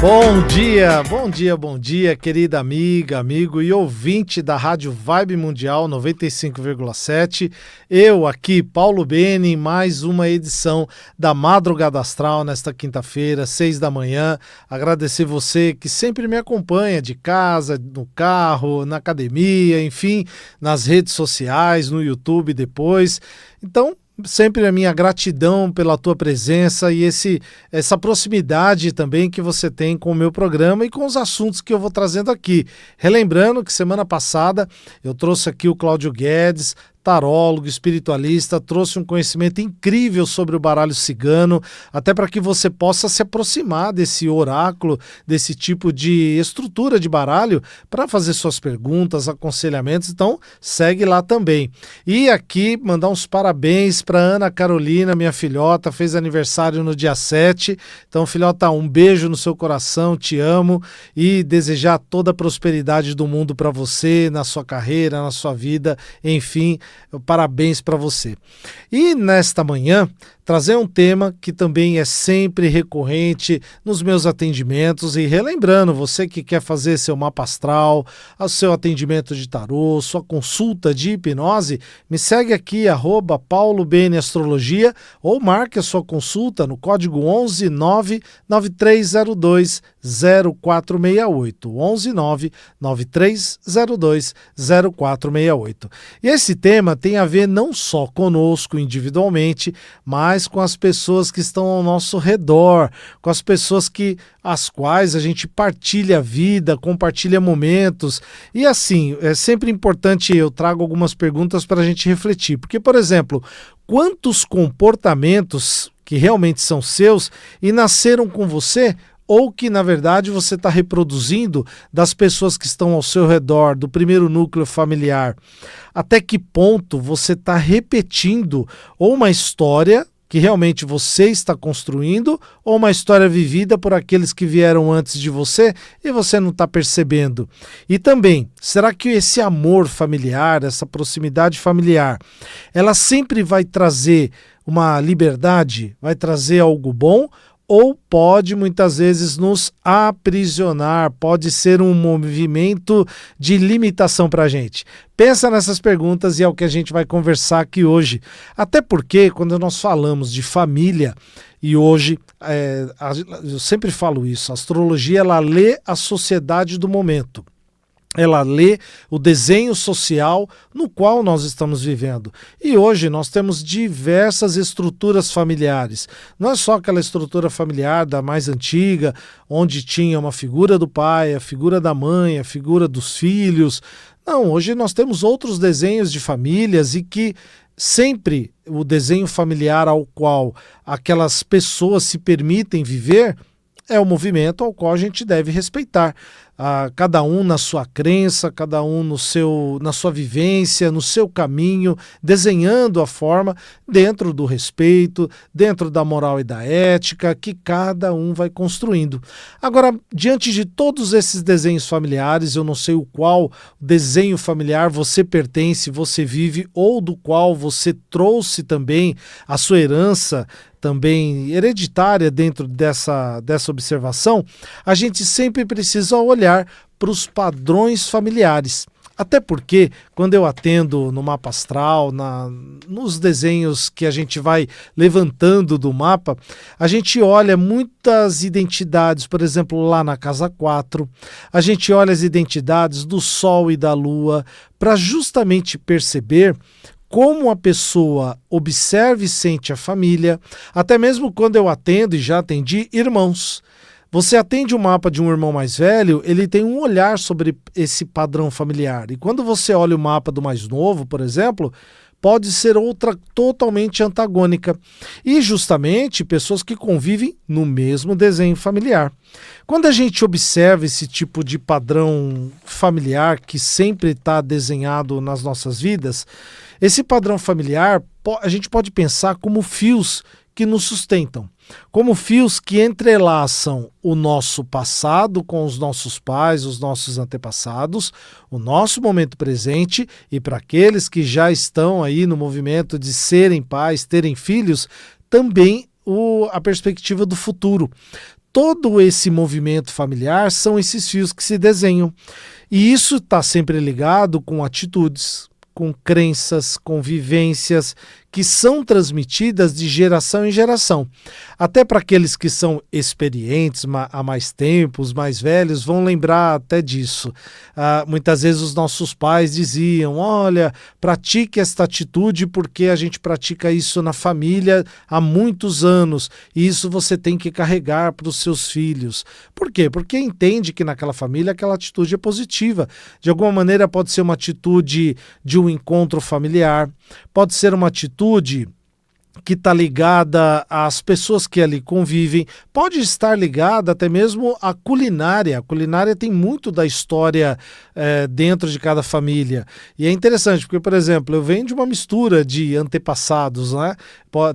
Bom dia, querida amiga, amigo e ouvinte da Rádio Vibe Mundial 95,7. Eu aqui, Paulo Beni, em mais uma edição da Madrugada Astral nesta quinta-feira, 6 da manhã. Agradecer você que sempre me acompanha de casa, no carro, na academia, enfim, nas redes sociais, no YouTube depois. Então, sempre a minha gratidão pela tua presença e essa proximidade também que você tem com o meu programa e com os assuntos que eu vou trazendo aqui. Relembrando que semana passada eu trouxe aqui o Cláudio Guedes, tarólogo, espiritualista, trouxe um conhecimento incrível sobre o baralho cigano, até para que você possa se aproximar desse oráculo, desse tipo de estrutura de baralho, para fazer suas perguntas, aconselhamentos. Então, segue lá também. E aqui, mandar uns parabéns para Ana Carolina, minha filhota, fez aniversário no dia 7. Então, filhota, um beijo no seu coração, te amo, e desejar toda a prosperidade do mundo para você, na sua carreira, na sua vida, enfim. Parabéns para você. E nesta manhã, trazer um tema que também é sempre recorrente nos meus atendimentos e relembrando, você que quer fazer seu mapa astral, o seu atendimento de tarô, sua consulta de hipnose, me segue aqui, @PauloBeniAstrologia, ou marque a sua consulta no código 11 99302 0468, 11 99302 0468. E esse tema tem a ver não só conosco individualmente, mas com as pessoas que estão ao nosso redor, com as pessoas as quais a gente partilha a vida, compartilha momentos. E assim, é sempre importante, eu trago algumas perguntas para a gente refletir, porque, por exemplo, quantos comportamentos que realmente são seus e nasceram com você, ou que, na verdade, você está reproduzindo das pessoas que estão ao seu redor, do primeiro núcleo familiar? Até que ponto você está repetindo ou uma história que realmente você está construindo, ou uma história vivida por aqueles que vieram antes de você e você não está percebendo? E também, será que esse amor familiar, essa proximidade familiar, ela sempre vai trazer uma liberdade, vai trazer algo bom, ou pode muitas vezes nos aprisionar, pode ser um movimento de limitação para a gente? Pensa nessas perguntas e é o que a gente vai conversar aqui hoje. Até porque quando nós falamos de família, e hoje, eu sempre falo isso, a astrologia ela lê a sociedade do momento. Ela lê o desenho social no qual nós estamos vivendo. E hoje nós temos diversas estruturas familiares. Não é só aquela estrutura familiar da mais antiga, onde tinha uma figura do pai, a figura da mãe, a figura dos filhos. Não, hoje nós temos outros desenhos de famílias e que sempre o desenho familiar ao qual aquelas pessoas se permitem viver é o movimento ao qual a gente deve respeitar. Cada um na sua crença, cada um na sua vivência, no seu caminho, desenhando a forma dentro do respeito, dentro da moral e da ética, que cada um vai construindo. Agora, diante de todos esses desenhos familiares, eu não sei o qual desenho familiar você pertence, você vive, ou do qual você trouxe também a sua herança, também hereditária dentro dessa observação, a gente sempre precisa olhar para os padrões familiares. Até porque, quando eu atendo no mapa astral, nos desenhos que a gente vai levantando do mapa, a gente olha muitas identidades, por exemplo, lá na casa 4, a gente olha as identidades do Sol e da Lua, para justamente perceber como a pessoa observa e sente a família, até mesmo quando eu atendo e já atendi irmãos. Você atende o mapa de um irmão mais velho, ele tem um olhar sobre esse padrão familiar. E quando você olha o mapa do mais novo, por exemplo, pode ser outra totalmente antagônica. E justamente pessoas que convivem no mesmo desenho familiar. Quando a gente observa esse tipo de padrão familiar que sempre está desenhado nas nossas vidas, esse padrão familiar a gente pode pensar como fios que nos sustentam, como fios que entrelaçam o nosso passado com os nossos pais, os nossos antepassados, o nosso momento presente, e para aqueles que já estão aí no movimento de serem pais, terem filhos, também a perspectiva do futuro. todo esse movimento familiar são esses fios que se desenham. E isso está sempre ligado com atitudes, com crenças, com vivências que são transmitidas de geração em geração. Até para aqueles que são experientes há mais tempo, os mais velhos, vão lembrar até disso. Muitas vezes os nossos pais diziam, olha, pratique esta atitude porque a gente pratica isso na família há muitos anos e isso você tem que carregar para os seus filhos. Por quê? Porque entende que naquela família aquela atitude é positiva. De alguma maneira pode ser uma atitude de um encontro familiar, pode ser uma atitude que está ligada às pessoas que ali convivem, pode estar ligada até mesmo à culinária. A culinária tem muito da história dentro de cada família. E é interessante, porque, por exemplo, eu venho de uma mistura de antepassados, né?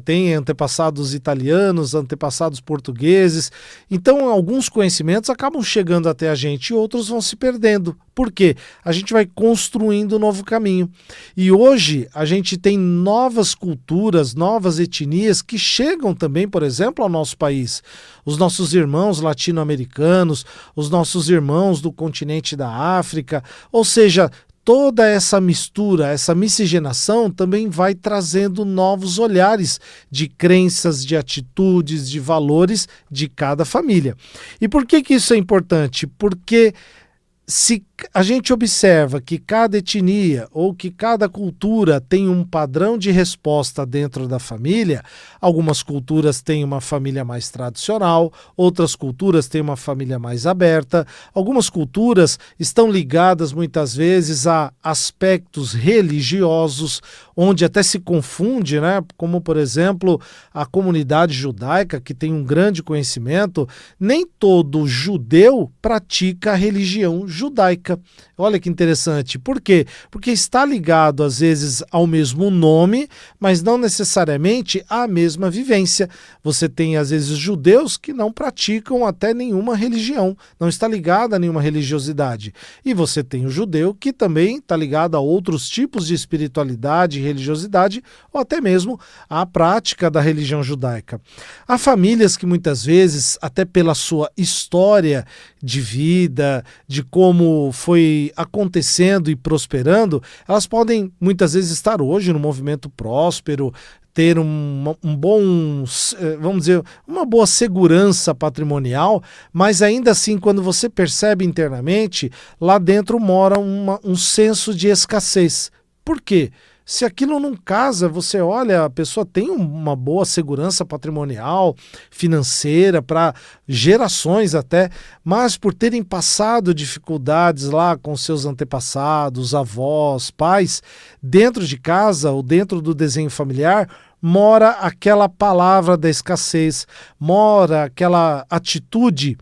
Tem antepassados italianos, antepassados portugueses. Então, alguns conhecimentos acabam chegando até a gente e outros vão se perdendo. Por quê? A gente vai construindo um novo caminho. E hoje a gente tem novas culturas, novas etnias que chegam também, por exemplo, ao nosso país. Os nossos irmãos latino-americanos, os nossos irmãos do continente da África, ou seja, toda essa mistura, essa miscigenação também vai trazendo novos olhares de crenças, de atitudes, de valores de cada família. E por que isso é importante? Porque se a gente observa que cada etnia ou que cada cultura tem um padrão de resposta dentro da família, algumas culturas têm uma família mais tradicional, outras culturas têm uma família mais aberta, algumas culturas estão ligadas muitas vezes a aspectos religiosos, onde até se confunde, né? Como por exemplo a comunidade judaica, que tem um grande conhecimento, nem todo judeu pratica a religião judaica. Olha que interessante. Por quê? Porque está ligado às vezes ao mesmo nome, mas não necessariamente à mesma vivência. Você tem às vezes judeus que não praticam até nenhuma religião, não está ligado a nenhuma religiosidade. E você tem o judeu que também está ligado a outros tipos de espiritualidade e religiosidade, ou até mesmo à prática da religião judaica. Há famílias que muitas vezes, até pela sua história de vida, de como foi acontecendo e prosperando, elas podem muitas vezes estar hoje no movimento próspero, ter um bom, vamos dizer, uma boa segurança patrimonial, mas ainda assim, quando você percebe internamente, lá dentro mora um senso de escassez. Por quê? Se aquilo não casa, você olha, a pessoa tem uma boa segurança patrimonial, financeira, para gerações até, mas por terem passado dificuldades lá com seus antepassados, avós, pais, dentro de casa ou dentro do desenho familiar, mora aquela palavra da escassez, mora aquela atitude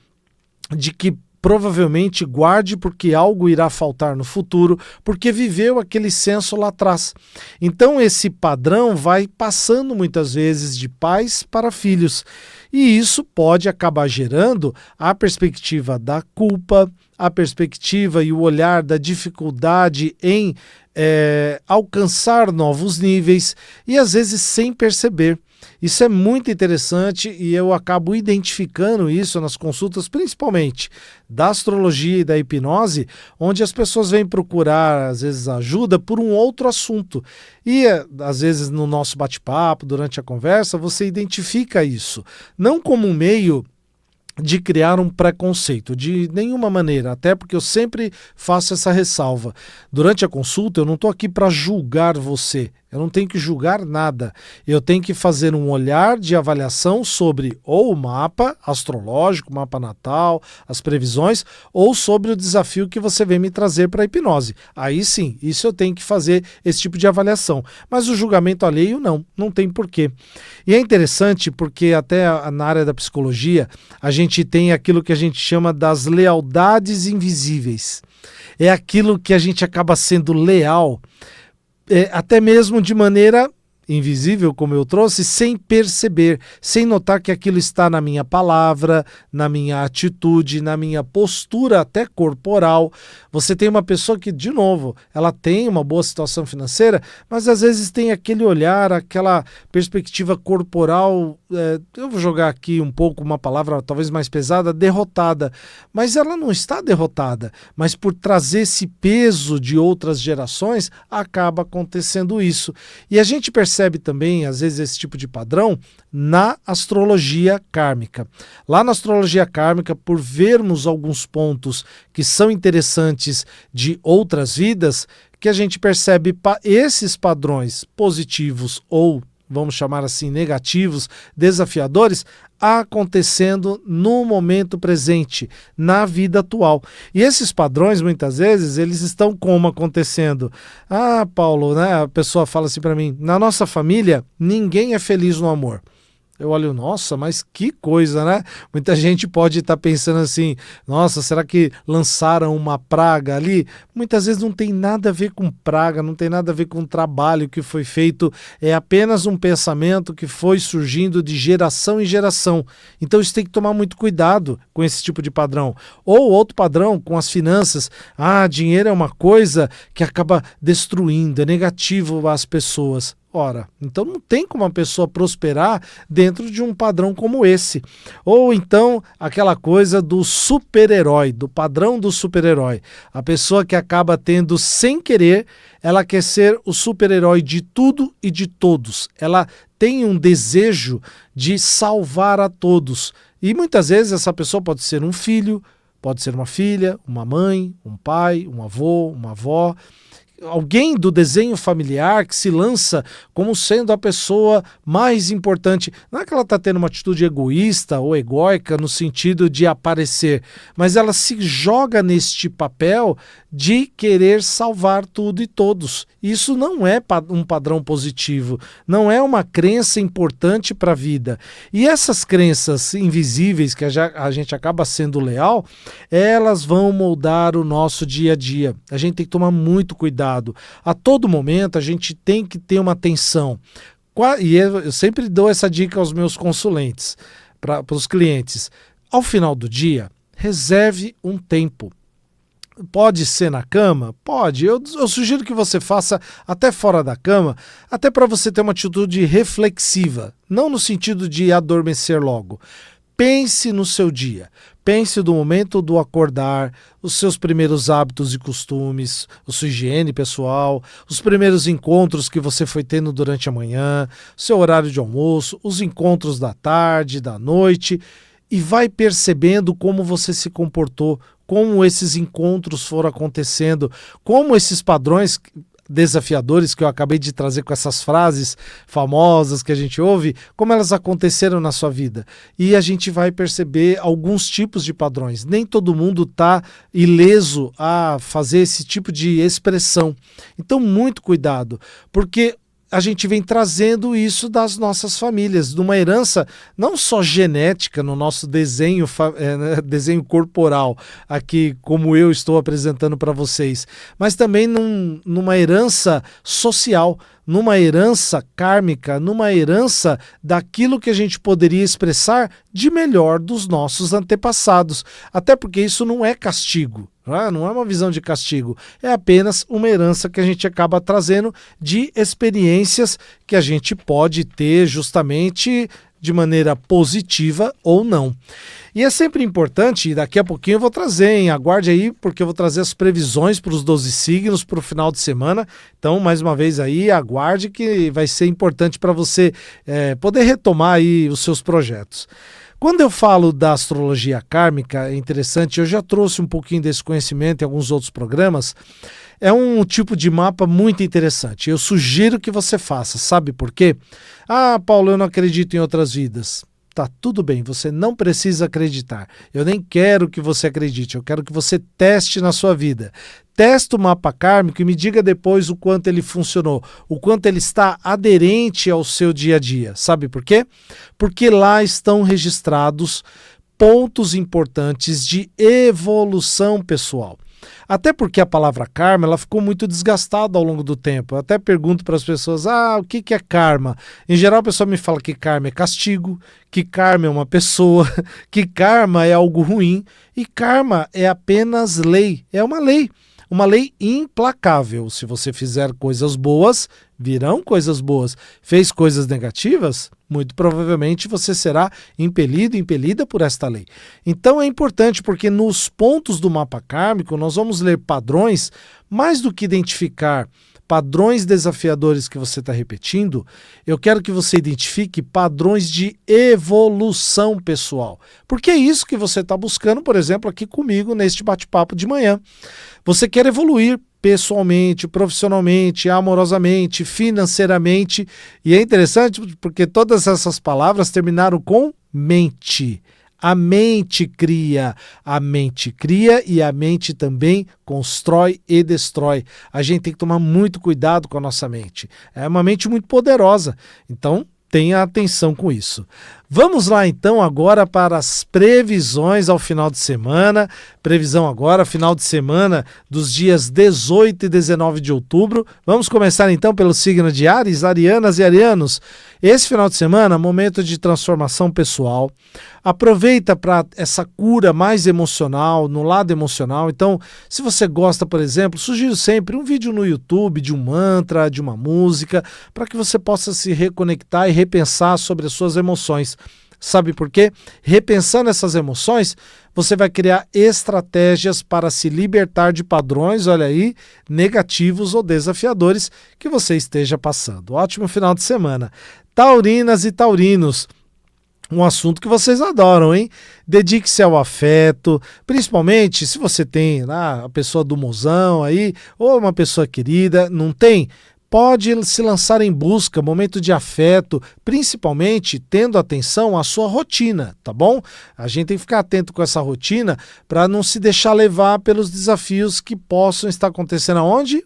de que provavelmente guarde porque algo irá faltar no futuro, porque viveu aquele senso lá atrás. Então esse padrão vai passando muitas vezes de pais para filhos, e isso pode acabar gerando a perspectiva da culpa, a perspectiva e o olhar da dificuldade em alcançar novos níveis, e às vezes sem perceber. Isso é muito interessante e eu acabo identificando isso nas consultas, principalmente da astrologia e da hipnose, onde as pessoas vêm procurar, às vezes, ajuda por um outro assunto. E, às vezes, no nosso bate-papo, durante a conversa, você identifica isso. Não como um meio de criar um preconceito, de nenhuma maneira, até porque eu sempre faço essa ressalva. Durante a consulta, eu não estou aqui para julgar você, eu não tenho que julgar nada, eu tenho que fazer um olhar de avaliação sobre ou o mapa astrológico, o mapa natal, as previsões, ou sobre o desafio que você vem me trazer para a hipnose. Aí sim, isso eu tenho que fazer esse tipo de avaliação, mas o julgamento alheio não tem porquê. E é interessante porque até na área da psicologia, a gente tem aquilo que a gente chama das lealdades invisíveis. É aquilo que a gente acaba sendo leal, até mesmo de maneira invisível, como eu trouxe, sem perceber, sem notar que aquilo está na minha palavra, na minha atitude, na minha postura até corporal. Você tem uma pessoa que, de novo, ela tem uma boa situação financeira, mas às vezes tem aquele olhar, aquela perspectiva corporal, eu vou jogar aqui um pouco uma palavra talvez mais pesada, derrotada. Mas ela não está derrotada, mas por trazer esse peso de outras gerações, acaba acontecendo isso. E a gente percebe também, às vezes, esse tipo de padrão na astrologia kármica. Lá na astrologia kármica, por vermos alguns pontos que são interessantes de outras vidas, que a gente percebe esses padrões positivos ou, vamos chamar assim, negativos, desafiadores, acontecendo no momento presente, na vida atual. E esses padrões, muitas vezes, eles estão como acontecendo? Ah, Paulo, né? A pessoa fala assim para mim, na nossa família, ninguém é feliz no amor. Eu olho, nossa, mas que coisa, né? Muita gente pode estar pensando assim, nossa, será que lançaram uma praga ali? Muitas vezes não tem nada a ver com praga, não tem nada a ver com o trabalho que foi feito, é apenas um pensamento que foi surgindo de geração em geração. Então isso tem que tomar muito cuidado com esse tipo de padrão. Ou outro padrão com as finanças, dinheiro é uma coisa que acaba destruindo, é negativo às pessoas. Ora, então não tem como uma pessoa prosperar dentro de um padrão como esse. Ou então aquela coisa do super-herói, do padrão do super-herói. A pessoa que acaba tendo, sem querer, ela quer ser o super-herói de tudo e de todos. Ela tem um desejo de salvar a todos. E muitas vezes essa pessoa pode ser um filho, pode ser uma filha, uma mãe, um pai, um avô, uma avó. Alguém do desenho familiar que se lança como sendo a pessoa mais importante. Não é que ela está tendo uma atitude egoísta ou egóica no sentido de aparecer, mas ela se joga neste papel de querer salvar tudo e todos. Isso não é um padrão positivo, não é uma crença importante para a vida. E essas crenças invisíveis que a gente acaba sendo leal, elas vão moldar o nosso dia a dia. A gente tem que tomar muito cuidado. A todo momento a gente tem que ter uma atenção. E eu sempre dou essa dica aos meus consulentes, para os clientes. Ao final do dia, reserve um tempo. Pode ser na cama? Pode. Eu sugiro que você faça até fora da cama, até para você ter uma atitude reflexiva, não no sentido de adormecer logo. Pense no seu dia. Pense do momento do acordar, os seus primeiros hábitos e costumes, a sua higiene pessoal, os primeiros encontros que você foi tendo durante a manhã, seu horário de almoço, os encontros da tarde, da noite, e vai percebendo como você se comportou, como esses encontros foram acontecendo, como esses padrões desafiadores que eu acabei de trazer com essas frases famosas que a gente ouve, como elas aconteceram na sua vida. E a gente vai perceber alguns tipos de padrões. Nem todo mundo está ileso a fazer esse tipo de expressão. Então, muito cuidado, porque a gente vem trazendo isso das nossas famílias, de uma herança não só genética no nosso desenho corporal, aqui como eu estou apresentando para vocês, mas também numa herança social, numa herança kármica, numa herança daquilo que a gente poderia expressar de melhor dos nossos antepassados. Até porque isso não é castigo. Não é uma visão de castigo, é apenas uma herança que a gente acaba trazendo de experiências que a gente pode ter justamente de maneira positiva ou não. E é sempre importante, e daqui a pouquinho eu vou trazer, aguarde aí, porque eu vou trazer as previsões para os 12 signos para o final de semana. Então, mais uma vez aí, aguarde que vai ser importante para você poder retomar aí os seus projetos. Quando eu falo da astrologia kármica, é interessante, eu já trouxe um pouquinho desse conhecimento em alguns outros programas, é um tipo de mapa muito interessante. Eu sugiro que você faça, sabe por quê? Paulo, eu não acredito em outras vidas. Tá tudo bem, você não precisa acreditar. Eu nem quero que você acredite, eu quero que você teste na sua vida. Teste o mapa kármico e me diga depois o quanto ele funcionou, o quanto ele está aderente ao seu dia a dia. Sabe por quê? Porque lá estão registrados pontos importantes de evolução pessoal. Até porque a palavra karma ela ficou muito desgastada ao longo do tempo. Eu até pergunto para as pessoas, o que é karma? Em geral a pessoa me fala que karma é castigo, que karma é uma pessoa, que karma é algo ruim, e karma é apenas lei, é uma lei. Uma lei implacável. Se você fizer coisas boas, virão coisas boas. Fez coisas negativas, muito provavelmente você será impelido, impelida por esta lei. Então é importante porque nos pontos do mapa kármico nós vamos ler padrões, mais do que identificar padrões desafiadores que você está repetindo, eu quero que você identifique padrões de evolução pessoal. Porque é isso que você está buscando, por exemplo, aqui comigo neste bate-papo de manhã. Você quer evoluir pessoalmente, profissionalmente, amorosamente, financeiramente. E é interessante porque todas essas palavras terminaram com mente. A mente cria e a mente também constrói e destrói. A gente tem que tomar muito cuidado com a nossa mente. É uma mente muito poderosa, então tenha atenção com isso. Vamos lá então agora para as previsões ao final de semana. Previsão agora, final de semana dos dias 18 e 19 de outubro. Vamos começar então pelo signo de Áries, arianas e arianos. Esse final de semana, momento de transformação pessoal. Aproveita para essa cura mais emocional, no lado emocional. Então, se você gosta, por exemplo, sugiro sempre um vídeo no YouTube de um mantra, de uma música, para que você possa se reconectar e repensar sobre as suas emoções. Sabe por quê? Repensando essas emoções, você vai criar estratégias para se libertar de padrões, olha aí, negativos ou desafiadores que você esteja passando. Ótimo final de semana. Taurinas e taurinos. Um assunto que vocês adoram, hein? Dedique-se ao afeto, principalmente se você tem a pessoa do mozão aí, ou uma pessoa querida, não tem? Pode se lançar em busca, momento de afeto, principalmente tendo atenção à sua rotina, tá bom? A gente tem que ficar atento com essa rotina para não se deixar levar pelos desafios que possam estar acontecendo aonde?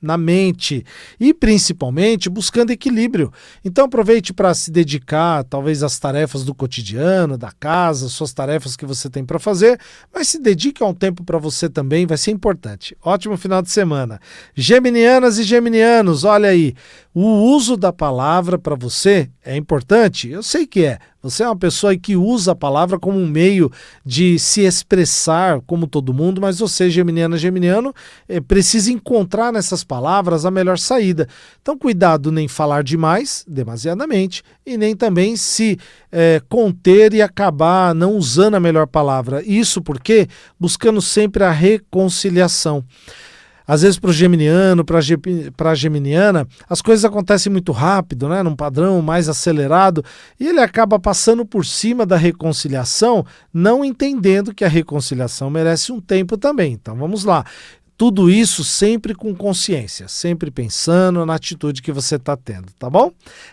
Na mente e principalmente buscando equilíbrio. Então aproveite para se dedicar talvez às tarefas do cotidiano, da casa, suas tarefas que você tem para fazer, mas se dedique a um tempo para você também, vai ser importante. Ótimo final de semana. Geminianas e geminianos, olha aí, o uso da palavra para você é importante? Eu sei que é. Você é uma pessoa que usa a palavra como um meio de se expressar como todo mundo, mas você, geminiana, geminiano, precisa encontrar nessas palavras a melhor saída. Então, cuidado nem falar demais, demasiadamente, e nem também se conter e acabar não usando a melhor palavra. Isso porque buscando sempre a reconciliação. Às vezes para o geminiano, para a geminiana, as coisas acontecem muito rápido, né? Num padrão mais acelerado, e ele acaba passando por cima da reconciliação, não entendendo que a reconciliação merece um tempo também. Então vamos lá. Tudo isso sempre com consciência, sempre pensando na atitude que você está tendo, tá bom?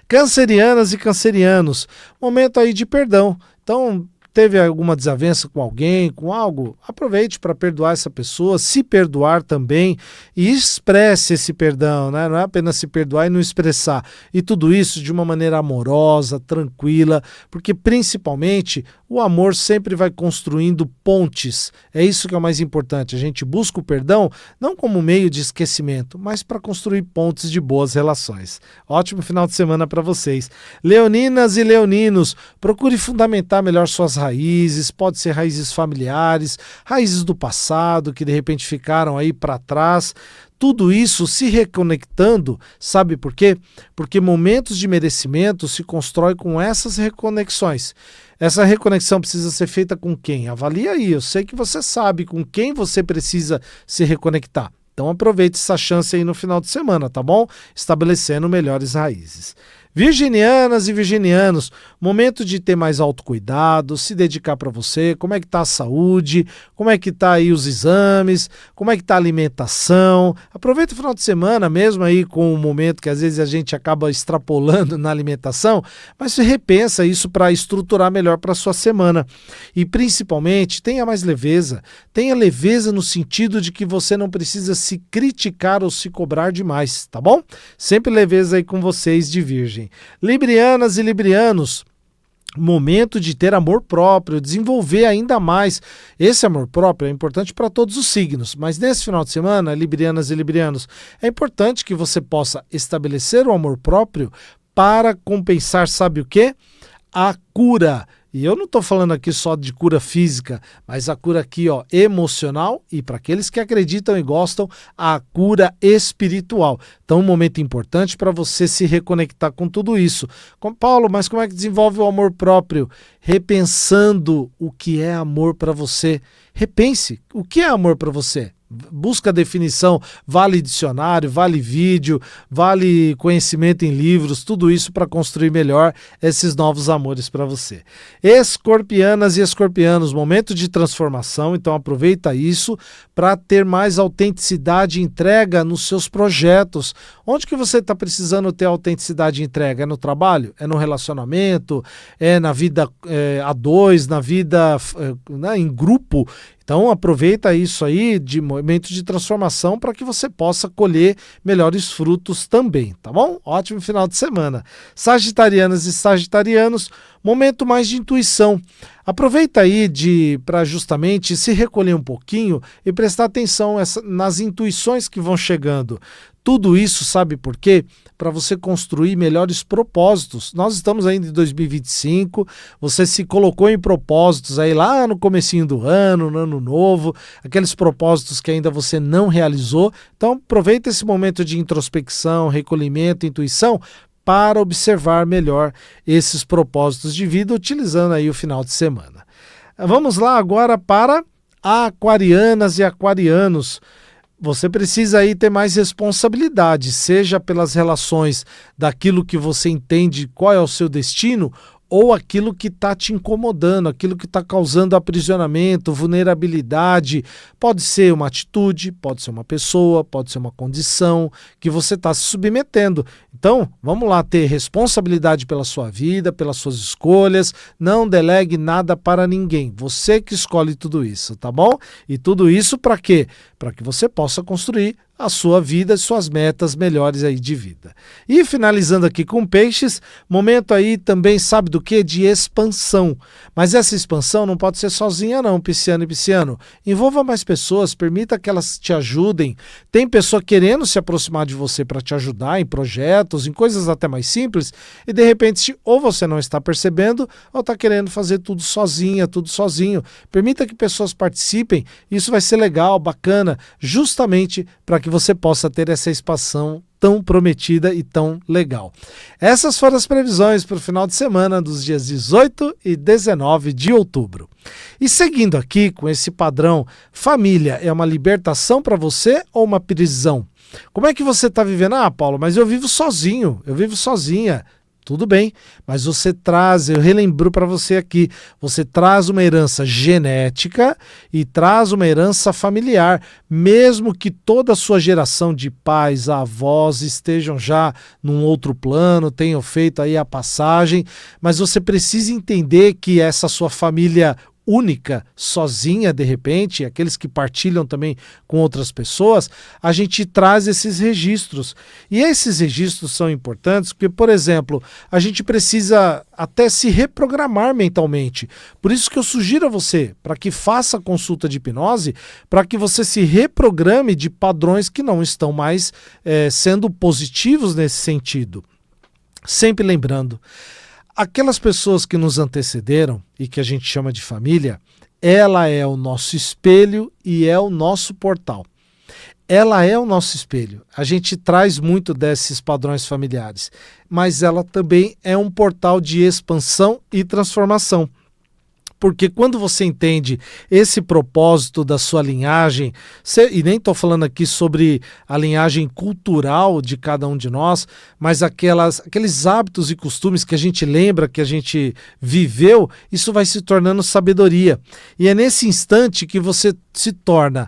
Cancerianas e cancerianos, momento aí de perdão. Então, teve alguma desavença com alguém, com algo, aproveite para perdoar essa pessoa, se perdoar também e expresse esse perdão, né? Não é apenas se perdoar e não expressar. E tudo isso de uma maneira amorosa, tranquila, porque principalmente o amor sempre vai construindo pontes. É isso que é o mais importante. A gente busca o perdão não como meio de esquecimento, mas para construir pontes de boas relações. Ótimo final de semana para vocês. Leoninas e leoninos, procure fundamentar melhor suas raízes, pode ser raízes familiares, raízes do passado que de repente ficaram aí para trás. Tudo isso se reconectando, sabe por quê? Porque momentos de merecimento se constrói com essas reconexões. Essa reconexão precisa ser feita com quem? Avalie aí, eu sei que você sabe com quem você precisa se reconectar. Então aproveite essa chance aí no final de semana, tá bom? Estabelecendo melhores raízes. Virginianas e virginianos, momento de ter mais autocuidado, se dedicar para você, como é que está a saúde, como é que está aí os exames, como é que está a alimentação. Aproveita o final de semana mesmo aí com um momento que às vezes a gente acaba extrapolando na alimentação, mas você repensa isso para estruturar melhor para a sua semana. E principalmente, tenha mais leveza. Tenha leveza no sentido de que você não precisa se criticar ou se cobrar demais, tá bom? Sempre leveza aí com vocês de Virgem. Librianas e librianos, Momento de ter amor próprio, desenvolver ainda mais. Esse amor próprio é importante para todos os signos, mas nesse final de semana, librianas e librianos, é importante que você possa estabelecer o amor próprio para compensar, sabe o quê? A cura. E eu não estou falando aqui só de cura física, mas a cura aqui, ó, emocional e, para aqueles que acreditam e gostam, a cura espiritual. Então, um momento importante para você se reconectar com tudo isso. Paulo, mas como é que desenvolve o amor próprio? Repensando o que é amor para você. Repense, o que é amor para você? Busca a definição, vale dicionário, vale vídeo, vale conhecimento em livros, tudo isso para construir melhor esses novos amores para você. Escorpianas e escorpianos, momento de transformação, então aproveita isso para ter mais autenticidade e entrega nos seus projetos. Onde que você está precisando ter autenticidade e entrega? É no trabalho? É no relacionamento? É na vida a dois? Na vida em grupo? Então aproveita isso aí de momento de transformação para que você possa colher melhores frutos também, tá bom? Ótimo final de semana. Sagitarianas e sagitarianos, momento mais de intuição. Aproveita aí para justamente se recolher um pouquinho e prestar atenção nas intuições que vão chegando. Tudo isso, sabe por quê? Para você construir melhores propósitos. Nós estamos ainda em 2025, você se colocou em propósitos aí lá no comecinho do ano, no ano novo, aqueles propósitos que ainda você não realizou. Então aproveita esse momento de introspecção, recolhimento, intuição, para observar melhor esses propósitos de vida, utilizando aí o final de semana. Vamos lá agora para aquarianas e aquarianos. Você precisa aí ter mais responsabilidade, seja pelas relações daquilo que você entende qual é o seu destino, ou aquilo que está te incomodando, aquilo que está causando aprisionamento, vulnerabilidade. Pode ser uma atitude, pode ser uma pessoa, pode ser uma condição que você está se submetendo. Então, vamos lá ter responsabilidade pela sua vida, pelas suas escolhas, não delegue nada para ninguém. Você que escolhe tudo isso, tá bom? E tudo isso para quê? Para que você possa construir a sua vida, suas metas melhores aí de vida. E finalizando aqui com peixes, momento aí também, sabe do que? De expansão. Mas essa expansão não pode ser sozinha não, pisciano e pisciano. Envolva mais pessoas, permita que elas te ajudem. Tem pessoa querendo se aproximar de você para te ajudar em projetos, em coisas até mais simples, e de repente ou você não está percebendo ou está querendo fazer tudo sozinha, tudo sozinho. Permita que pessoas participem, isso vai ser legal, bacana, justamente para que você possa ter essa expansão tão prometida e tão legal. Essas foram as previsões para o final de semana dos dias 18 e 19 de outubro. E seguindo aqui com esse padrão, família é uma libertação para você ou uma prisão? Como é que você está vivendo? Ah, Paulo, mas eu vivo sozinho, eu vivo sozinha. Tudo bem, mas você traz, eu relembro para você aqui, você traz uma herança genética e traz uma herança familiar, mesmo que toda a sua geração de pais, avós estejam já num outro plano, tenham feito aí a passagem, mas você precisa entender que essa sua família única, sozinha de repente, aqueles que partilham também com outras pessoas, a gente traz esses registros. E esses registros são importantes porque, por exemplo, a gente precisa até se reprogramar mentalmente. Por isso que eu sugiro a você, para que faça a consulta de hipnose, para que você se reprograme de padrões que não estão mais sendo positivos nesse sentido. Sempre lembrando, aquelas pessoas que nos antecederam e que a gente chama de família, ela é o nosso espelho e é o nosso portal. Ela é o nosso espelho. A gente traz muito desses padrões familiares, mas ela também é um portal de expansão e transformação. Porque quando você entende esse propósito da sua linhagem, e nem estou falando aqui sobre a linhagem cultural de cada um de nós, mas aqueles hábitos e costumes que a gente lembra, que a gente viveu, isso vai se tornando sabedoria. E é nesse instante que você se torna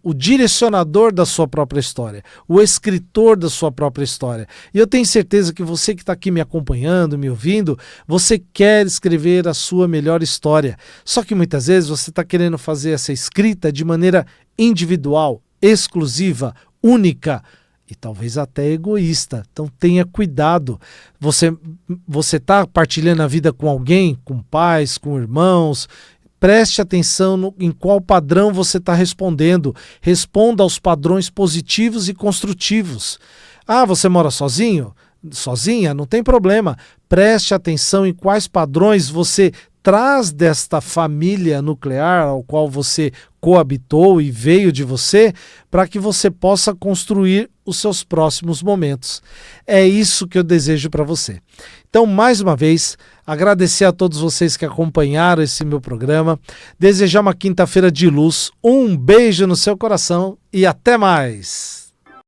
o direcionador da sua própria história, o escritor da sua própria história. E eu tenho certeza que você que está aqui me acompanhando, me ouvindo, você quer escrever a sua melhor história. Só que muitas vezes você está querendo fazer essa escrita de maneira individual, exclusiva, única. e talvez até egoísta. Então tenha cuidado. Você está partilhando a vida com alguém, com pais, com irmãos. Preste atenção em qual padrão você está respondendo. Responda aos padrões positivos e construtivos. Ah, você mora sozinho? Sozinha? Não tem problema. Preste atenção em quais padrões você traz desta família nuclear ao qual você coabitou e veio de você, para que você possa construir os seus próximos momentos. É isso que eu desejo para você. Então, mais uma vez, agradecer a todos vocês que acompanharam esse meu programa, desejar uma quinta-feira de luz, um beijo no seu coração e até mais!